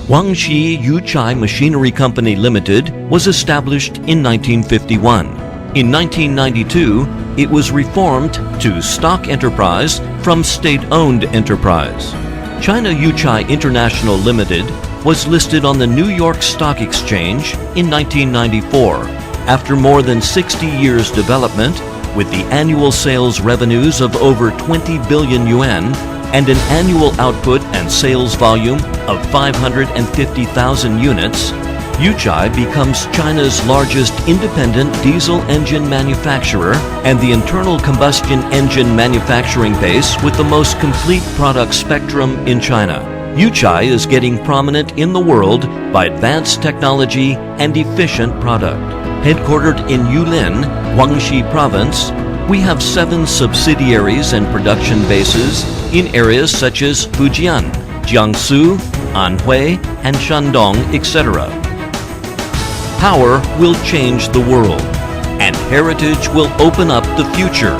Guangxi Yuchai Machinery Company Limited was established in 1951. In 1992, it was reformed to stock enterprise from state-owned enterprise. China Yuchai International Limited was listed on the New York Stock Exchange in 1994. After more than 60 years development, with the annual sales revenues of over 20 billion yuan and an annual output and sales volume of 550,000 units, Yuchai becomes China's largest independent diesel engine manufacturer and the internal combustion engine manufacturing base with the most complete product spectrum in China. Yuchai is getting prominent in the world by advanced technology and efficient product. Headquartered in Yulin, Guangxi Province, we have 7 subsidiaries and production bases in areas such as Fujian, Jiangsu, Anhui, and Shandong, etc. Power will change the world, and heritage will open up the future.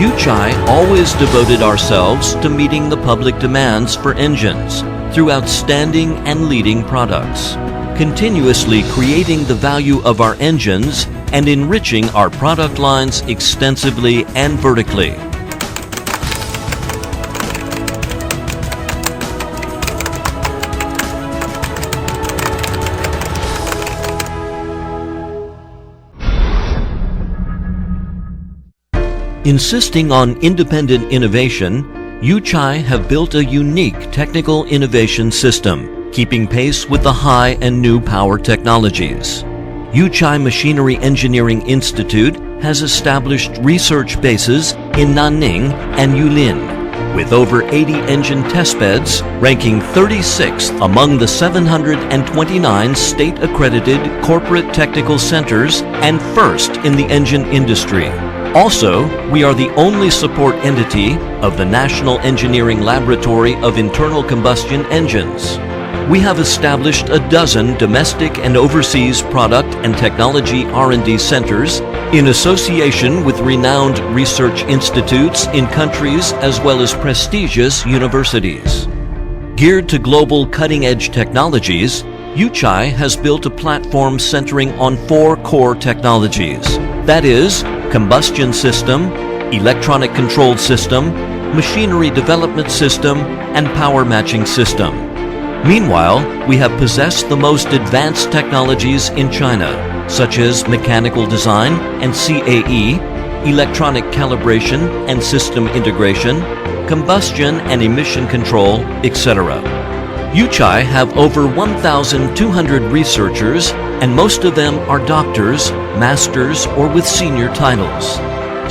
Yuchai always devoted ourselves to meeting the public demands for engines through outstanding and leading products, continuously creating the value of our engines and enriching our product lines extensively and vertically. Insisting on independent innovation, Yuchai have built a unique technical innovation system, keeping pace with the high and new power technologies. Yuchai Machinery Engineering Institute has established research bases in Nanning and Yulin, with over 80 engine testbeds, ranking 36th among the 729 state-accredited corporate technical centers and first in the engine industry. Also, we are the only support entity of the National Engineering Laboratory of Internal Combustion Engines. We have established a dozen domestic and overseas product and technology R&D centers in association with renowned research institutes in countries as well as prestigious universities. Geared to global cutting-edge technologies, Yuchai has built a platform centering on 4 core technologies. That is, combustion system, electronic controlled system, machinery development system, and power matching system. Meanwhile, we have possessed the most advanced technologies in China, such as mechanical design and CAE, electronic calibration and system integration, combustion and emission control, etc. Yuchai have over 1,200 researchers, and most of them are doctors, masters, or with senior titles.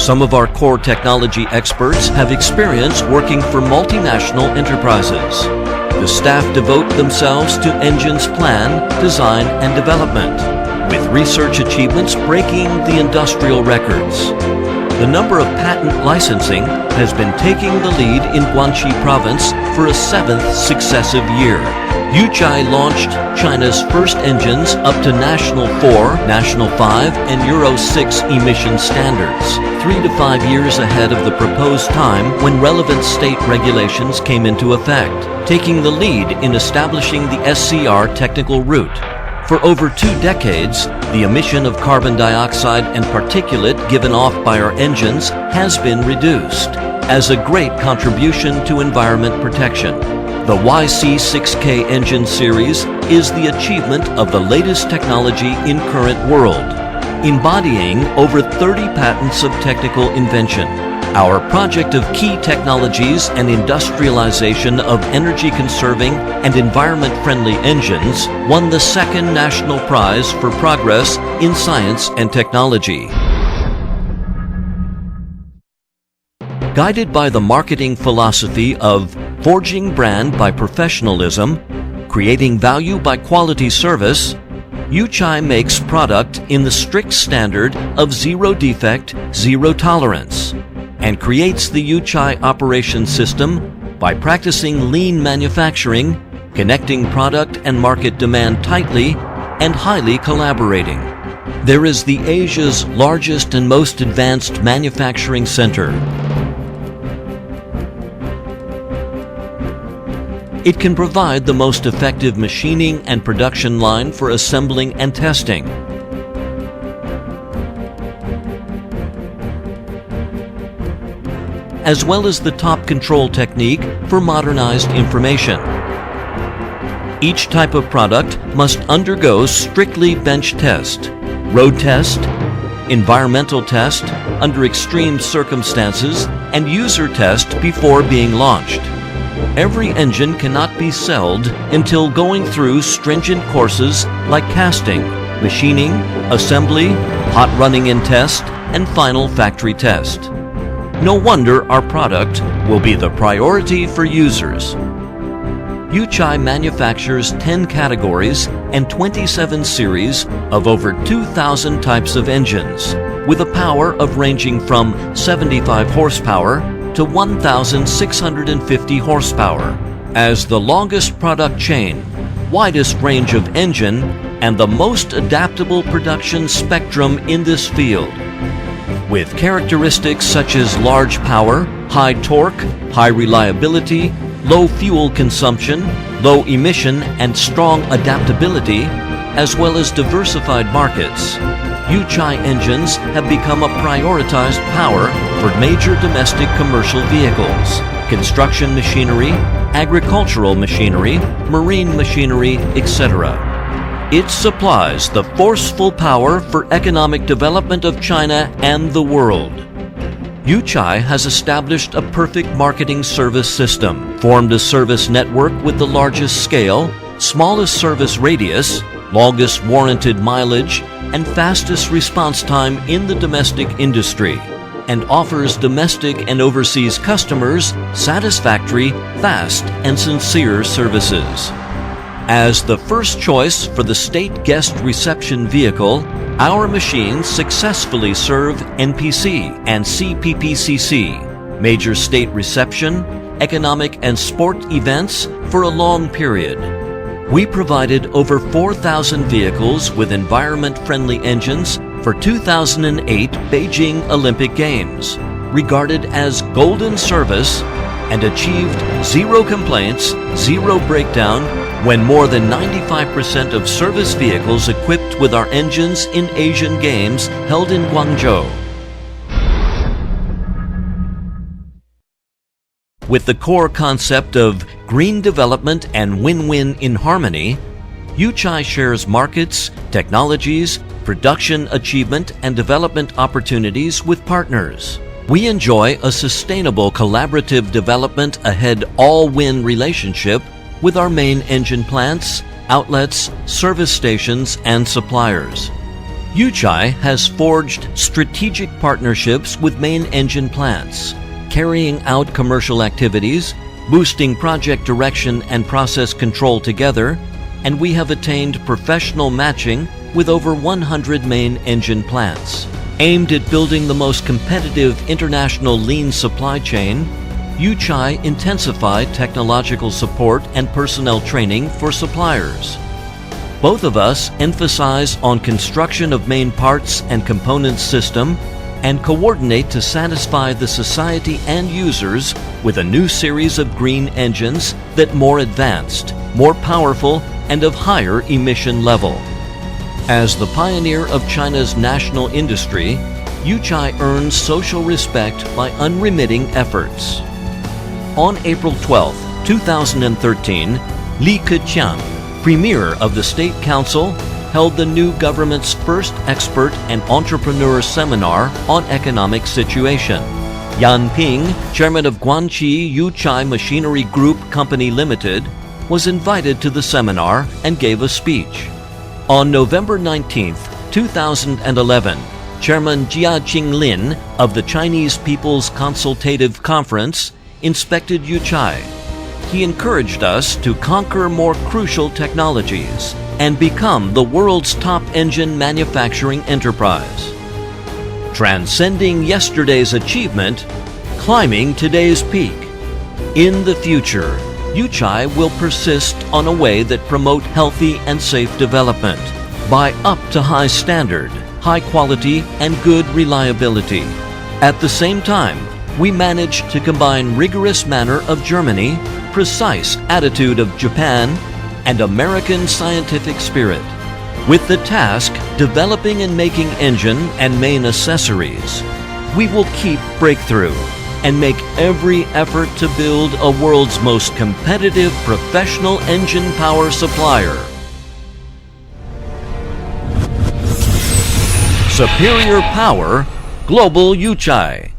Some of our core technology experts have experience working for multinational enterprises. The staff devote themselves to engines plan, design, and development, with research achievements breaking the industrial records. The number of patent licensing has been taking the lead in Guangxi Province for a 7th successive year. Yuchai launched China's first engines up to National 4, National 5, and Euro 6 emission standards, 3 to 5 years ahead of the proposed time when relevant state regulations came into effect, taking the lead in establishing the SCR technical route. For over 2 decades, the emission of carbon dioxide and particulate given off by our engines has been reduced, as a great contribution to environment protection. The YC6K engine series is the achievement of the latest technology in current world, embodying over 30 patents of technical invention. Our project of key technologies and industrialization of energy-conserving and environment-friendly engines won the 2nd National Prize for Progress in Science and Technology. Guided by the marketing philosophy of forging brand by professionalism, creating value by quality service, Yuchai makes product in the strict standard of zero defect, zero tolerance, and creates the Yuchai operation system by practicing lean manufacturing, connecting product and market demand tightly, and highly collaborating. There is the Asia's largest and most advanced manufacturing center. It can provide the most effective machining and production line for assembling and testing, as well as the top control technique for modernized information. Each type of product must undergo strictly bench test, road test, environmental test under extreme circumstances, and user test before being launched. Every engine cannot be sold until going through stringent courses like casting, machining, assembly, hot running in test, and final factory test. No wonder our product will be the priority for users. Yuchai manufactures 10 categories and 27 series of over 2,000 types of engines, with a power of ranging from 75 horsepower to 1,650 horsepower. As the longest product chain, widest range of engine, and the most adaptable production spectrum in this field. With characteristics such as large power, high torque, high reliability, low fuel consumption, low emission, and strong adaptability, as well as diversified markets, Yuchai engines have become a prioritized power for major domestic commercial vehicles, construction machinery, agricultural machinery, marine machinery, etc. It supplies the forceful power for economic development of China and the world. Yuchai has established a perfect marketing service system, formed a service network with the largest scale, smallest service radius, longest warranted mileage, and fastest response time in the domestic industry, and offers domestic and overseas customers satisfactory, fast, and sincere services. As the first choice for the state guest reception vehicle, our machines successfully serve NPC and CPPCC, major state reception, economic and sport events for a long period. We provided over 4,000 vehicles with environment-friendly engines for 2008 Beijing Olympic Games, regarded as golden service, and achieved zero complaints, zero breakdown, when more than 95% of service vehicles equipped with our engines in Asian Games held in Guangzhou. With the core concept of green development and win-win in harmony, Yuchai shares markets, technologies, production achievement, and development opportunities with partners. We enjoy a sustainable collaborative development ahead all-win relationship with our main engine plants, outlets, service stations, and suppliers. Yuchai has forged strategic partnerships with main engine plants, carrying out commercial activities, boosting project direction and process control together, and we have attained professional matching with over 100 main engine plants. Aimed at building the most competitive international lean supply chain, Yuchai intensified technological support and personnel training for suppliers. Both of us emphasize on construction of main parts and components system and coordinate to satisfy the society and users with a new series of green engines that more advanced, more powerful, and of higher emission level. As the pioneer of China's national industry, Yuchai earns social respect by unremitting efforts. On April 12, 2013, Li Keqiang, Premier of the State Council, held the new government's first expert and entrepreneur seminar on economic situation. Yan Ping, Chairman of Guangxi Yuchai Machinery Group Company Limited, was invited to the seminar and gave a speech. On November 19, 2011, Chairman Jia Qinglin of the Chinese People's Consultative Conference inspected Yuchai. He encouraged us to conquer more crucial technologies and become the world's top engine manufacturing enterprise. Transcending yesterday's achievement, climbing today's peak. In the future, Yuchai will persist on a way that promote healthy and safe development by up to high standard, high quality, and good reliability. At the same time, we managed to combine rigorous manner of Germany, precise attitude of Japan, and American scientific spirit, with the task developing and making engine and main accessories. We will keep breakthrough and make every effort to build a world's most competitive professional engine power supplier. Superior power, Global Yuchai.